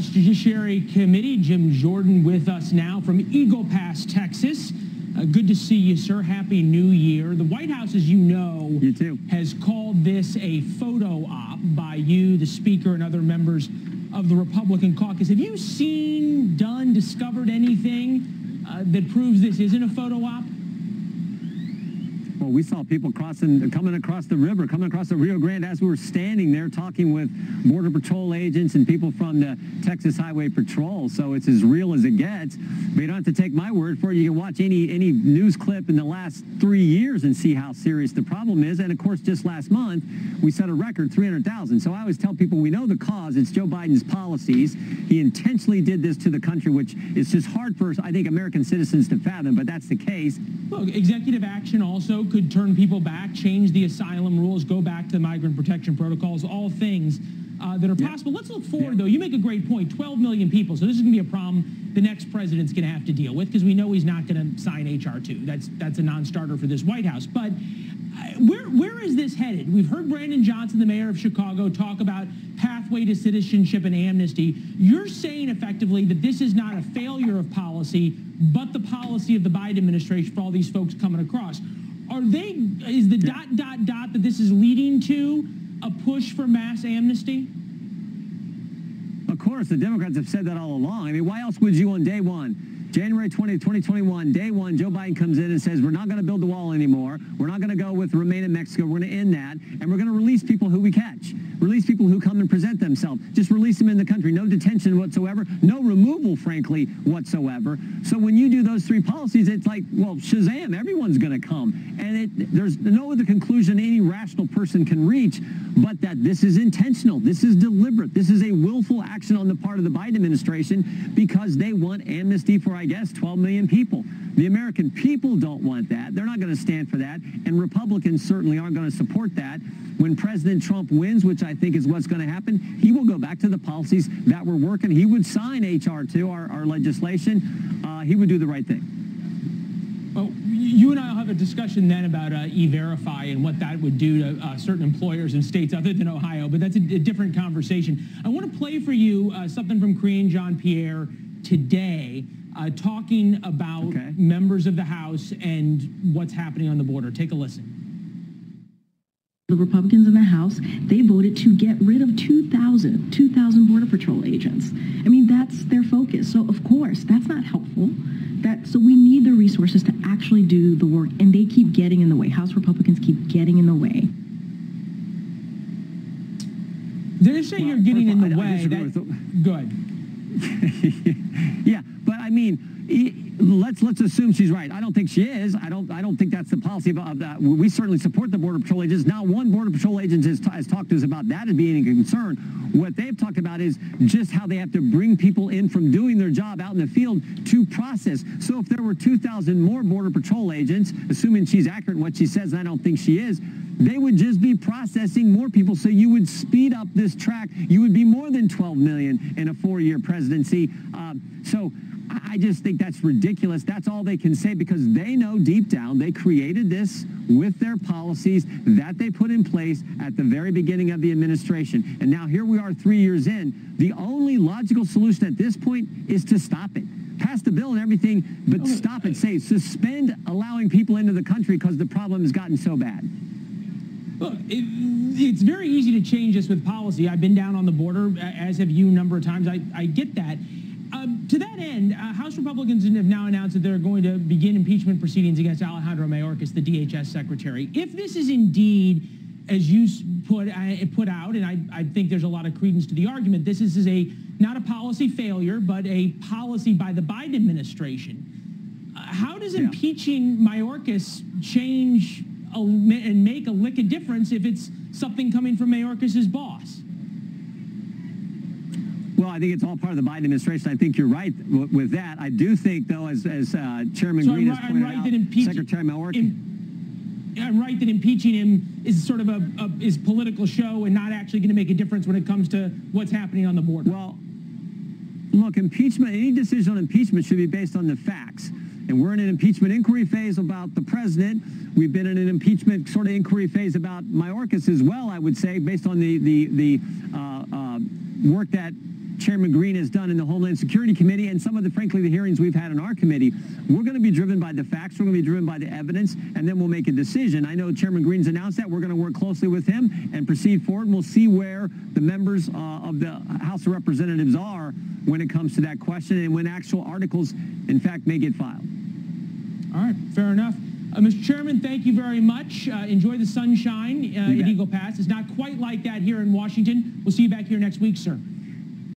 House Judiciary Committee. Jim Jordan with us now from Eagle Pass, Texas. Good to see you, sir. Happy New Year. The White House, as you know, you too, has called this a photo op by you, the Speaker, and other members of the Republican caucus. Have you seen, done, discovered anything that proves this isn't a photo op? Well, we saw people coming across the river, coming across the Rio Grande as we were standing there talking with Border Patrol agents and people from the Texas Highway Patrol. So it's as real as it gets. But you don't have to take my word for it. You can watch any news clip in the last 3 years and see how serious the problem is. And, of course, just last month, we set a record, 300,000. So I always tell people we know the cause. It's Joe Biden's policies. He intentionally did this to the country, which is just hard for, I think, American citizens to fathom, but that's the case. Well, executive action also could turn people back, change the asylum rules, go back to the migrant protection protocols, all things that are possible. Let's look forward, though. You make a great point. 12 million people. So this is going to be a problem the next president's going to have to deal with because we know he's not going to sign H.R. 2. That's a non-starter for this White House. But where is this headed? We've heard Brandon Johnson, the mayor of Chicago, talk about pathway to citizenship and amnesty. You're saying effectively that this is not a failure of policy, but the policy of the Biden administration for all these folks coming across. Is the ... that this is leading to a push for mass amnesty? Of course, the Democrats have said that all along. I mean, why else would you on day one, January 20th, 2021, day one, Joe Biden comes in and says, we're not going to build the wall anymore. We're not going to go with Remain in Mexico. We're going to end that. And we're going to release people who we catch. Release people who come and present themselves. Just release them in the country. No detention whatsoever. No removal, frankly, whatsoever. So when you do those three policies, it's like, well, Shazam, everyone's going to come. And there's no other conclusion any rational person can reach but that this is intentional. This is deliberate. This is a willful action on the part of the Biden administration because they want amnesty for, I guess, 12 million people. The American people don't want that. They're not going to stand for that. And Republicans certainly aren't going to support that. When President Trump wins, which I think is what's going to happen, he will go back to the policies that were working. He would sign H.R. 2, our legislation. He would do the right thing. Well, you and I will have a discussion then about E-Verify and what that would do to certain employers in states other than Ohio, but that's a different conversation. I want to play for you something from Karine Jean-Pierre today, talking about members of the House and what's happening on the border. Take a listen. The Republicans in the House, they voted to get rid of 2,000 Border Patrol agents. I mean, that's their focus. So, of course, that's not helpful. So we need the resources to actually do the work, and they keep getting in the way. House Republicans keep getting in the way. They're saying you're getting in the way. Good. Yeah, but I mean, let's assume she's right. I don't think she is. I don't think that's the policy of that. We certainly support the Border Patrol agents. Not one Border Patrol agent has talked to us about that as being a concern. What they've talked about is just how they have to bring people in from doing their job out in the field to process. So if there were 2,000 more Border Patrol agents, assuming she's accurate in what she says, and I don't think she is, they would just be processing more people. So you would speed up this track. You would be more than 12 million in a 4-year presidency. So I just think that's ridiculous. That's all they can say because they know deep down they created this with their policies that they put in place at the very beginning of the administration. And now here we are 3 years in. The only logical solution at this point is to stop it. Pass the bill and everything, but stop it. Say, suspend allowing people into the country because the problem has gotten so bad. Look, it's very easy to change this with policy. I've been down on the border, as have you, a number of times. I get that. To that end, House Republicans have now announced that they're going to begin impeachment proceedings against Alejandro Mayorkas, the DHS secretary. If this is indeed, as you put out, and I think there's a lot of credence to the argument, this is not a policy failure, but a policy by the Biden administration. How does impeaching Mayorkas change and make a lick of difference if it's something coming from Mayorkas' boss? Well, I think it's all part of the Biden administration. I think you're right with that. I do think, though, as Chairman Green has pointed out, Secretary Mayorkas... I'm right that impeaching him is sort of is political show and not actually going to make a difference when it comes to what's happening on the border. Well, look, impeachment, any decision on impeachment should be based on the facts. And we're in an impeachment inquiry phase about the president. We've been in an impeachment sort of inquiry phase about Mayorkas as well, I would say, based on the work that Chairman Green has done in the Homeland Security Committee and some of the, frankly, the hearings we've had in our committee. We're going to be driven by the facts. We're going to be driven by the evidence, and then we'll make a decision. I know Chairman Green's announced that. We're going to work closely with him and proceed forward. We'll see where the members of the House of Representatives are when it comes to that question and when actual articles, in fact, may get filed. All right, fair enough. Mr. Chairman, thank you very much. Enjoy the sunshine in Eagle Pass. It's not quite like that here in Washington. We'll see you back here next week, sir.